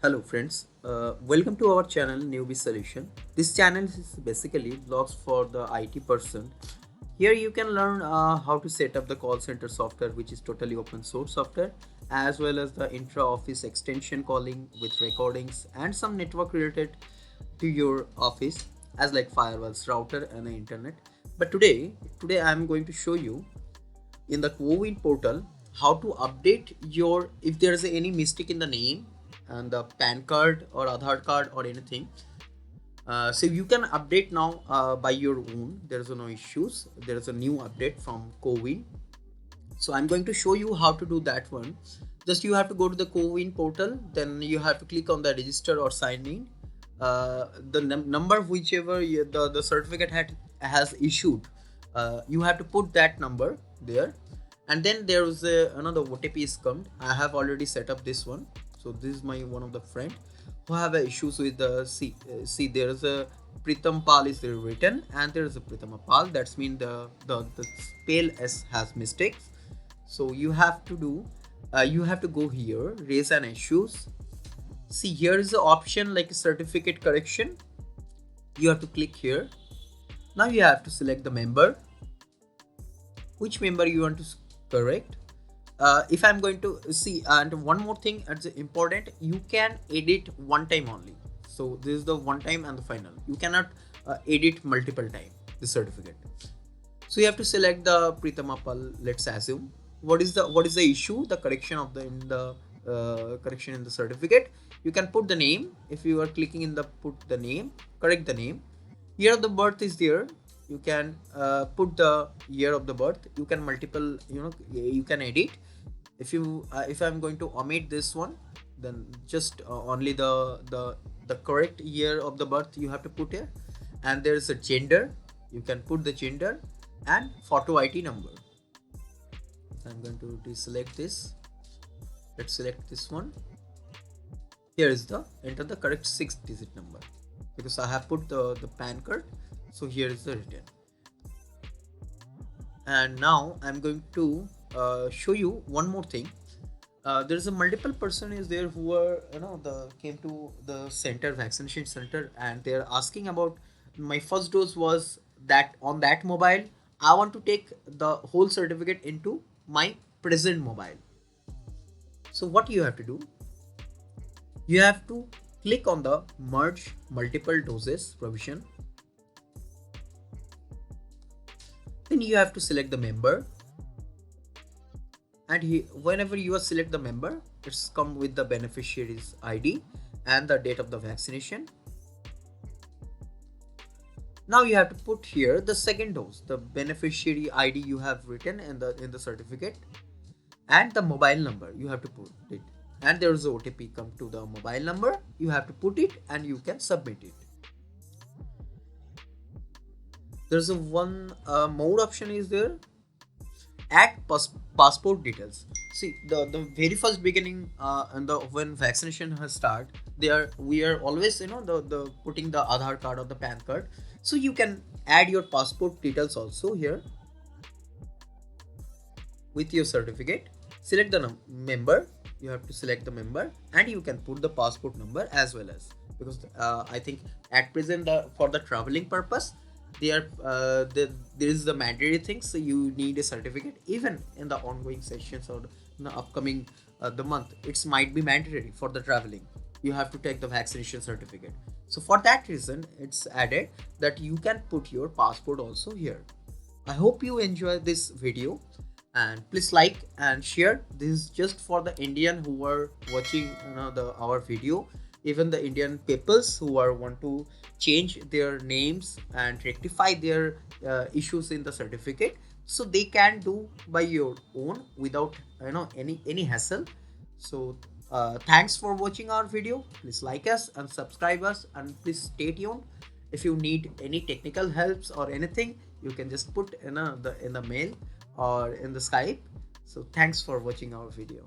Hello friends, welcome to our channel Newbie Solution. This channel is basically blogs for the IT person. Here you can learn how to set up the call center software, which is totally open source software, as well as the intra-office extension calling with recordings and some network related to your office as like firewalls, router and the internet. But today I'm going to show you in the Cowin portal how to update your, if there is any mistake in the name and the PAN card or Aadhaar card or anything. So you can update now by your own. There is no issues. There is a new update from Cowin. So I'm going to show you how to do that one. Just you have to go to the Cowin portal, then you have to click on the register or sign in. The number whichever the certificate has issued, you have to put that number there, and then there is another OTP is come. I have already set up this one. So this is my one of the friend who have issues with the see there is a Pritam Pal is there written and there is a Pritam Pal. That's mean the spell S has mistakes. So you have to do you have to go here, raise an issues. See, here is the option like certificate correction. You have to click here. Now you have to select the member, which member you want to correct. If I'm going to see, and one more thing that's important, you can edit one time only. So this is the one time and the final. You cannot edit multiple time the certificate. So you have to select the Pritamapal. Let's assume what is the issue, the correction of the correction in the certificate. You can put the name. If you are clicking in the put the name, correct the name. Year of the birth is there. You can put the year of the birth. You can multiple, you can edit. If I'm going to omit this one, then just only the correct year of the birth you have to put here. And there is a gender. You can put the gender and photo ID number. I'm going to deselect this. Let's select this one. Here is the enter the correct 6-digit number, because I have put the PAN card. So here is the written. And now I'm going to show you one more thing. There's a multiple person is there who are came to the center, vaccination center, and they're asking about my first dose was that on that mobile. I want to take the whole certificate into my present mobile. So what you have to do, you have to click on the merge multiple doses provision. Then you have to select the member, and whenever you select the member, it's come with the beneficiary's ID and the date of the vaccination. Now you have to put here the second dose, the beneficiary ID you have written in the certificate, and the mobile number you have to put it. And there is a OTP come to the mobile number. You have to put it and you can submit it. There's a one more option is there. Add passport details. See, the very first beginning and when vaccination has started, we are always the putting the Aadhaar card or the PAN card. So you can add your passport details also here with your certificate. Select the member. You have to select the member, and you can put the passport number as well as, because I think at present for the traveling purpose, there is the mandatory things. So you need a certificate even in the ongoing sessions or the upcoming the month. It might be mandatory for the traveling. You have to take the vaccination certificate. So for that reason, it's added that you can put your passport also here. I hope you enjoy this video, and please like and share. This is just for the Indian who are watching our video. Even the Indian peoples who are want to change their names and rectify their issues in the certificate, so they can do by your own without any hassle. So thanks for watching our video. Please like us and subscribe us, and please stay tuned. If you need any technical helps or anything, you can just put in the mail or in the Skype. So thanks for watching our video.